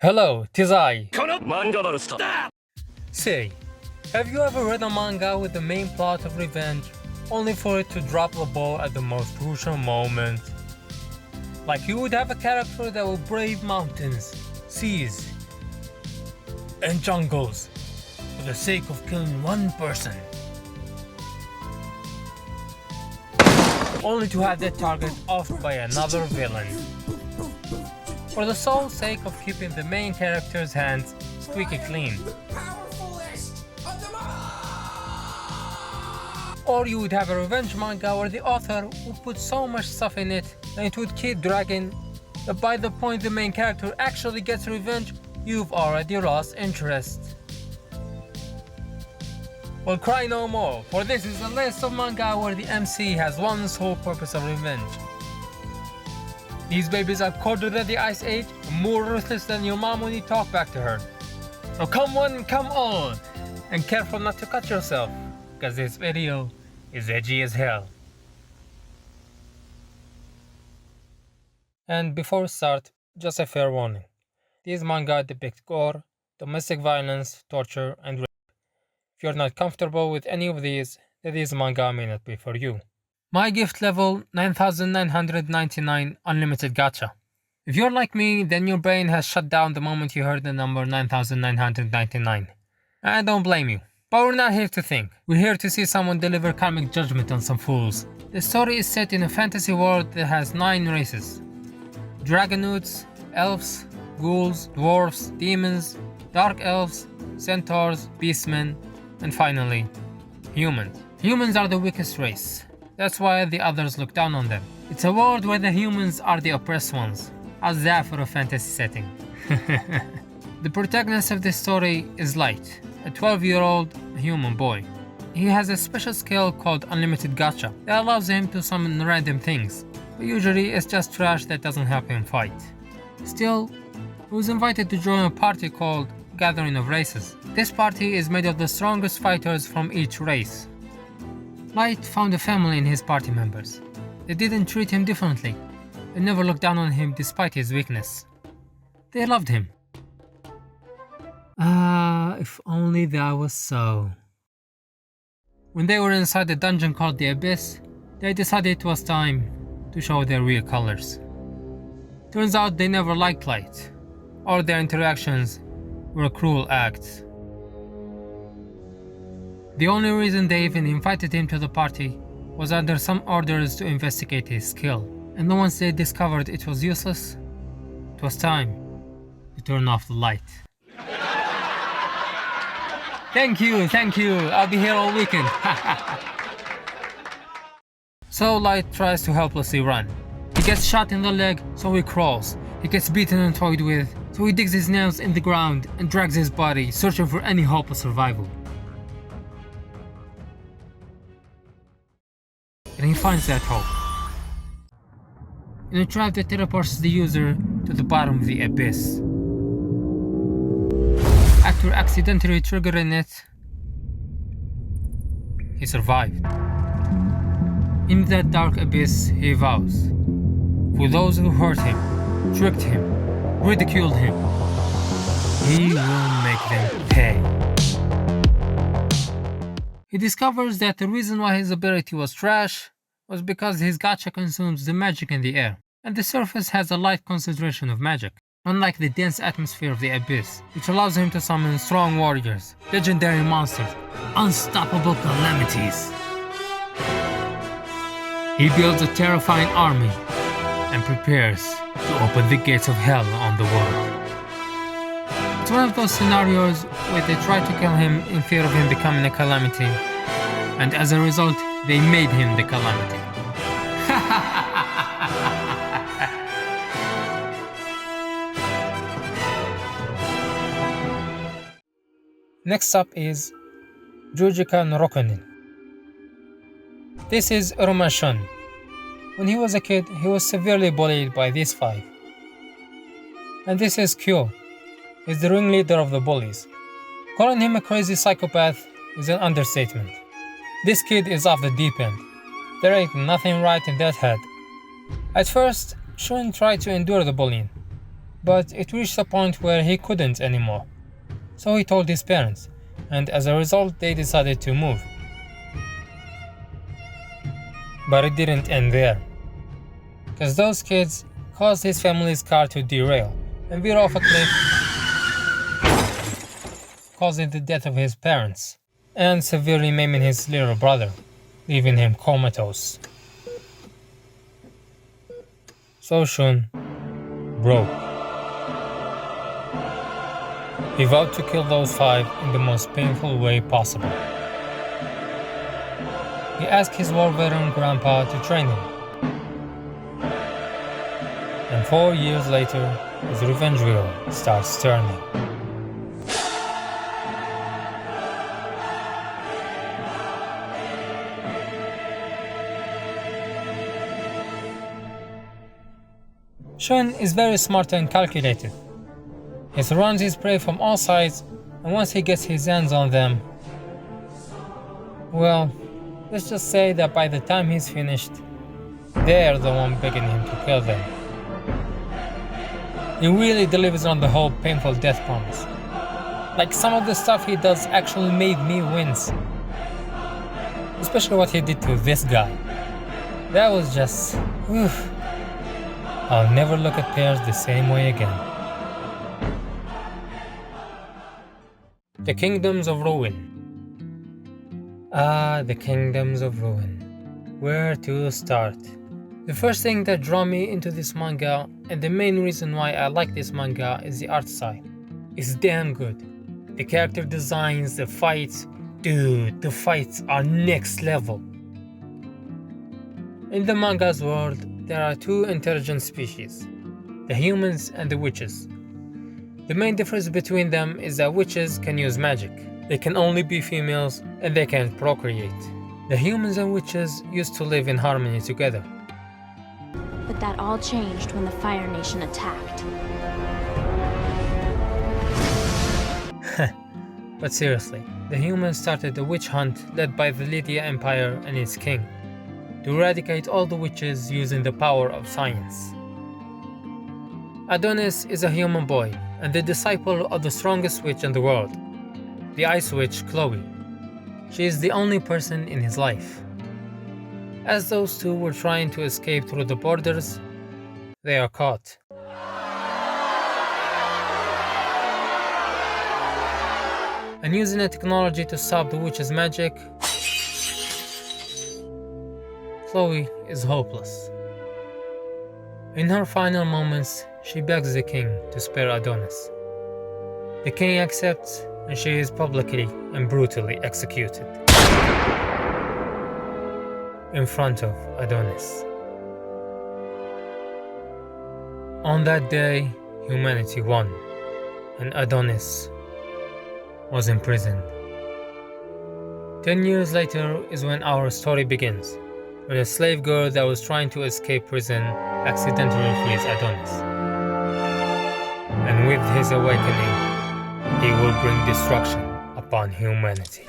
Hello, tis I. この漫画バルスタ Say, have you ever read a manga with the main plot of revenge, only for it to drop the ball at the most crucial moment? Like you would have a character that will brave mountains, seas, and jungles for the sake of killing one person. Only to have that target offed by another villain. For the sole sake of keeping the main character's hands squeaky clean. Or you would have a revenge manga where the author would put so much stuff in it that it would keep dragging that by the point the main character actually gets revenge, you've already lost interest. Well, cry no more, for this is a list of manga where the MC has one sole purpose of revenge. These babies are colder than the Ice Age and more ruthless than your mom when you talk back to her. So come one, come all, and careful not to cut yourself, because this video is edgy as hell. And before we start, just a fair warning. These manga depict gore, domestic violence, torture, and rape. If you're not comfortable with any of these, then these manga may not be for you. My gift level 9999 unlimited gacha. If you're like me, then your brain has shut down the moment you heard the number 9999. I don't blame you. But we're not here to think. We're here to see someone deliver karmic judgment on some fools. The story is set in a fantasy world that has 9 races. Dragonauts, elves, ghouls, dwarves, demons, dark elves, centaurs, beastmen, and finally, humans. Humans are the weakest race. That's why the others look down on them. It's a world where the humans are the oppressed ones. How's that for a fantasy setting? The protagonist of this story is Light, a 12-year-old human boy. He has a special skill called Unlimited Gacha that allows him to summon random things, but usually it's just trash that doesn't help him fight. Still, he was invited to join a party called Gathering of Races. This party is made of the strongest fighters from each race. Light found a family in his party members. They didn't treat him differently. They never looked down on him despite his weakness. They loved him. If only that was so. When they were inside the dungeon called the Abyss, they decided it was time to show their real colors. Turns out they never liked Light. All their interactions were cruel acts. The only reason they even invited him to the party was under some orders to investigate his skill, and once they discovered it was useless, it was time to turn off the light. Thank you, I'll be here all weekend. So Light tries to helplessly run. He gets shot in the leg, so he crawls. He gets beaten and toyed with, so he digs his nails in the ground and drags his body, searching for any hope of survival. And he finds that hope in a trap that teleports the user to the bottom of the abyss. After accidentally triggering it, he survived. In that dark abyss, he vows, for those who hurt him, tricked him, ridiculed him, he will make them pay. He discovers that the reason why his ability was trash was because his gacha consumes the magic in the air, and the surface has a light concentration of magic, unlike the dense atmosphere of the abyss, which allows him to summon strong warriors, legendary monsters, unstoppable calamities. He builds a terrifying army and prepares to open the gates of hell on the world. It's one of those scenarios where they try to kill him in fear of him becoming a calamity, and as a result, they made him the calamity. Next up is Jujika no Rokunin. This is Uruma-shun. When he was a kid, he was severely bullied by these 5. And this is Kyo. He's the ringleader of the bullies. Calling him a crazy psychopath is an understatement. This kid is off the deep end. There ain't nothing right in that head. At first, Shun tried to endure the bullying, but it reached a point where he couldn't anymore. So he told his parents, and as a result they decided to move. But it didn't end there, because those kids caused his family's car to derail and veer off a cliff, causing the death of his parents and severely maiming his little brother, leaving him comatose. So Shun broke. He vowed to kill those 5 in the most painful way possible. He asked his war veteran grandpa to train him. And 4 years later, his revenge wheel starts turning. Shun is very smart and calculated. He surrounds his prey from all sides, and once he gets his hands on them, well, let's just say that by the time he's finished, they're the one begging him to kill them. He really delivers on the whole painful death promise. Like, some of the stuff he does actually made me wince. Especially what he did to this guy. That was just... oof. I'll never look at pears the same way again. The Kingdoms of Ruin. Ah, the Kingdoms of Ruin. Where to start? The first thing that drew me into this manga, and the main reason why I like this manga, is the art style. It's damn good. The character designs, the fights, dude, the fights are next level. In the manga's world, there are 2 intelligent species, the humans and the witches. The main difference between them is that witches can use magic. They can only be females and they can't procreate. The humans and witches used to live in harmony together. But that all changed when the Fire Nation attacked. But seriously, the humans started a witch hunt led by the Lydia Empire and its king, to eradicate all the witches using the power of science. Adonis is a human boy and the disciple of the strongest witch in the world, the Ice Witch Chloe. She is the only person in his life. As those 2 were trying to escape through the borders, they are caught. And using a technology to stop the witch's magic, Chloe is hopeless. In her final moments, she begs the king to spare Adonis. The king accepts, and she is publicly and brutally executed in front of Adonis. On that day, humanity won, and Adonis was imprisoned. 10 years later is when our story begins, when a slave girl that was trying to escape prison accidentally frees Adonis. And with his awakening, he will bring destruction upon humanity.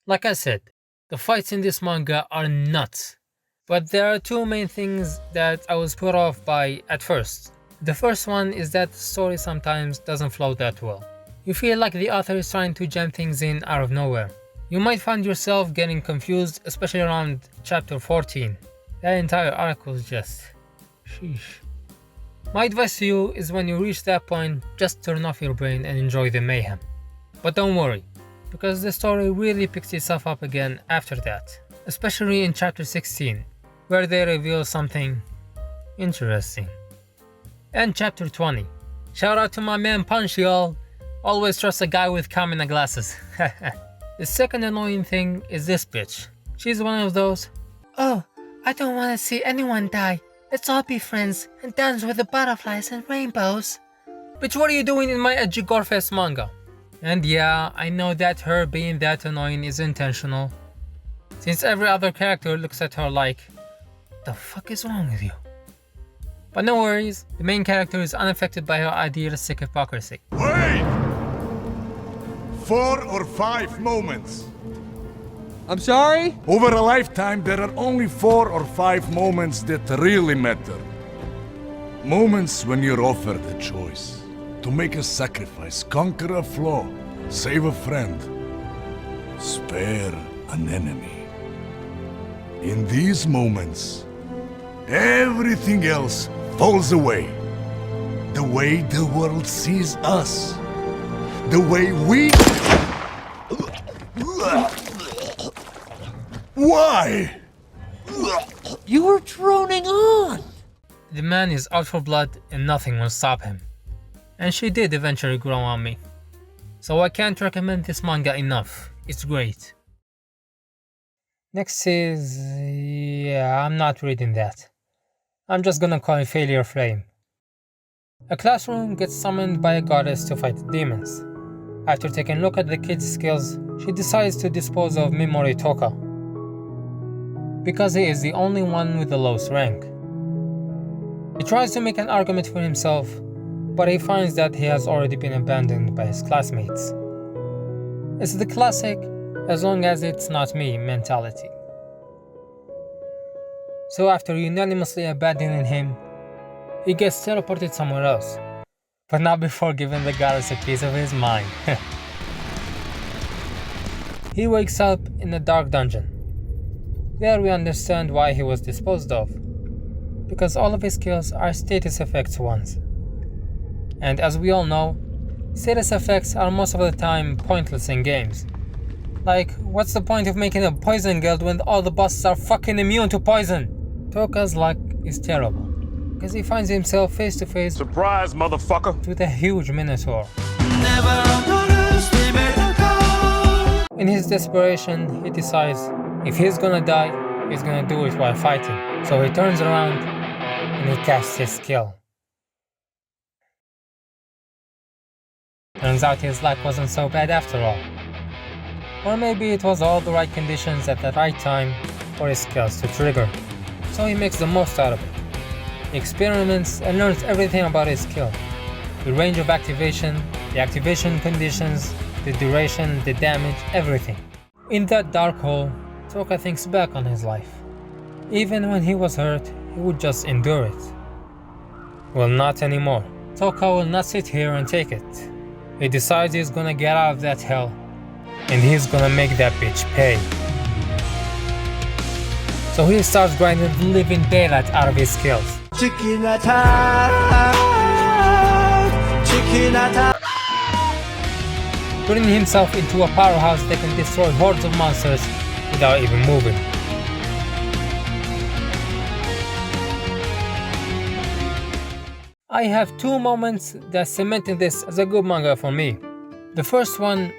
Like I said, the fights in this manga are nuts. But there are 2 main things that I was put off by at first. The first one is that the story sometimes doesn't flow that well. You feel like the author is trying to jam things in out of nowhere. You might find yourself getting confused, especially around chapter 14. That entire arc was just... sheesh. My advice to you is when you reach that point, just turn off your brain and enjoy the mayhem. But don't worry, because the story really picks itself up again after that. especially in chapter 16, where they reveal something interesting. And chapter 20. Shout out to my man Punch, y'all. Always trust a guy with Kamina glasses. The second annoying thing is this bitch. She's one of those, "Oh, I don't want to see anyone die. Let's all be friends and dance with the butterflies and rainbows." Bitch, what are you doing in my edgy Gorefest manga? And yeah, I know that her being that annoying is intentional, since every other character looks at her like, "What the fuck is wrong with you?" But no worries, the main character is unaffected by her idealistic hypocrisy. Wait! 4 or 5 moments. I'm sorry? Over a lifetime, there are only 4 or 5 moments that really matter. Moments when you're offered a choice. To make a sacrifice, conquer a flaw, save a friend, spare an enemy. In these moments, everything else falls away. The way the world sees us. The way we... Why? You were droning on! The man is out for blood and nothing will stop him. And she did eventually grow on me. So I can't recommend this manga enough. It's great. Next is... yeah, I'm not reading that. I'm just gonna call it Failure Flame. A classroom gets summoned by a goddess to fight demons. After taking a look at the kid's skills, she decides to dispose of Mimori Toka, because he is the only one with the lowest rank. He tries to make an argument for himself, but he finds that he has already been abandoned by his classmates. It's the classic, as long as it's not me mentality. So after unanimously abandoning him, he gets teleported somewhere else, but not before giving the goddess a piece of his mind. He wakes up in a dark dungeon. There we understand why he was disposed of, because all of his skills are status effects ones. And as we all know, status effects are most of the time pointless in games. Like, what's the point of making a poison guild when all the bosses are fucking immune to poison? Toka's luck is terrible, because he finds himself face to face Surprise, motherfucker! with a huge minotaur. In his desperation, he decides if he's gonna die, he's gonna do it while fighting. So he turns around and he casts his skill. Turns out his luck wasn't so bad after all. Or maybe it was all the right conditions at the right time for his skills to trigger. So he makes the most out of it. He experiments and learns everything about his skill. The range of activation, the activation conditions, the duration, the damage, everything. In that dark hole, Toka thinks back on his life. Even when he was hurt, he would just endure it. Well, not anymore. Toka will not sit here and take it. He decides he's gonna get out of that hell, and he's gonna make that bitch pay. So he starts grinding the living daylight out of his skills. Chicken attack! Chicken attack! Turning himself into a powerhouse that can destroy hordes of monsters without even moving. I have 2 moments that cemented this as a good manga for me. The first one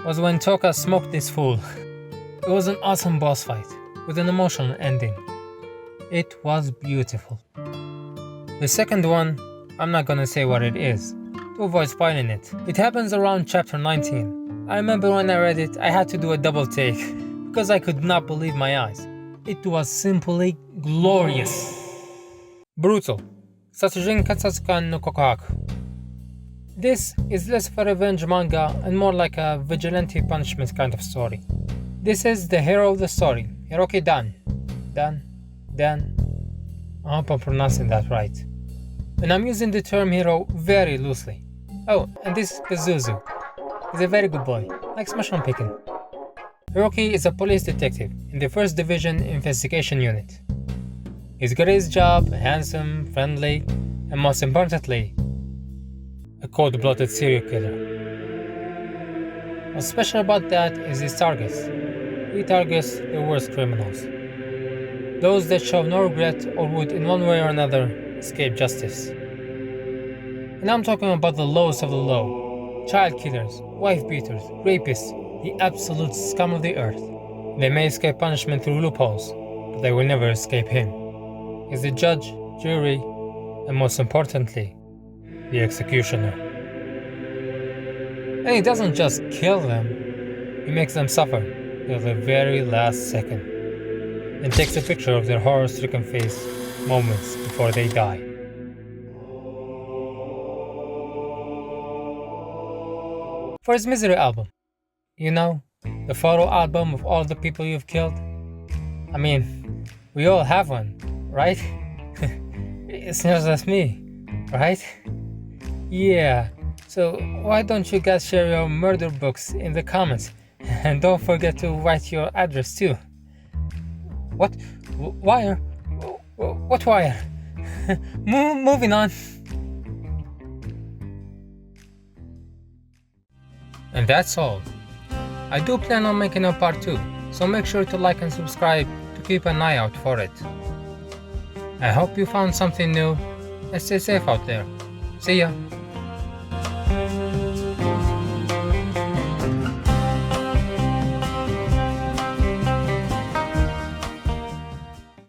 was when Toka smoked this fool. It was an awesome boss fight with an emotional ending. It was beautiful. The second one, I'm not gonna say what it is, to avoid spoiling it. It happens around chapter 19. I remember when I read it, I had to do a double take, because I could not believe my eyes. It was simply glorious. Brutal. Satsujin Katsatsukan no Kokohaku. This is less of a revenge manga and more like a vigilante punishment kind of story. This is the hero of the story, Hiroki Dan. I hope I'm pronouncing that right. And I'm using the term hero very loosely. Oh, and this is Pazuzu. He's a very good boy, likes mushroom picking. Hiroki is a police detective in the 1st Division Investigation Unit. He's good at his job, handsome, friendly, and most importantly, a cold-blooded serial killer. What's special about that is his targets. he targets the worst criminals. Those that show no regret or would in one way or another escape justice. And I'm talking about the lowest of the low. Child killers, wife beaters, rapists, the absolute scum of the earth. They may escape punishment through loopholes, but they will never escape him. He's the judge, jury, and most importantly, the executioner. And he doesn't just kill them, he makes them suffer till the very last second, and takes a picture of their horror-stricken face moments before they die. For his Misery album, you know, the photo album of all the people you've killed. I mean, we all have one, right? It's not just me, right? Yeah, so why don't you guys share your murder books in the comments? And don't forget to write your address too. What? Wire? What wire? Moving on. And that's all. I do plan on making a part 2, so make sure to like and subscribe to keep an eye out for it. I hope you found something new, and stay safe out there. See ya!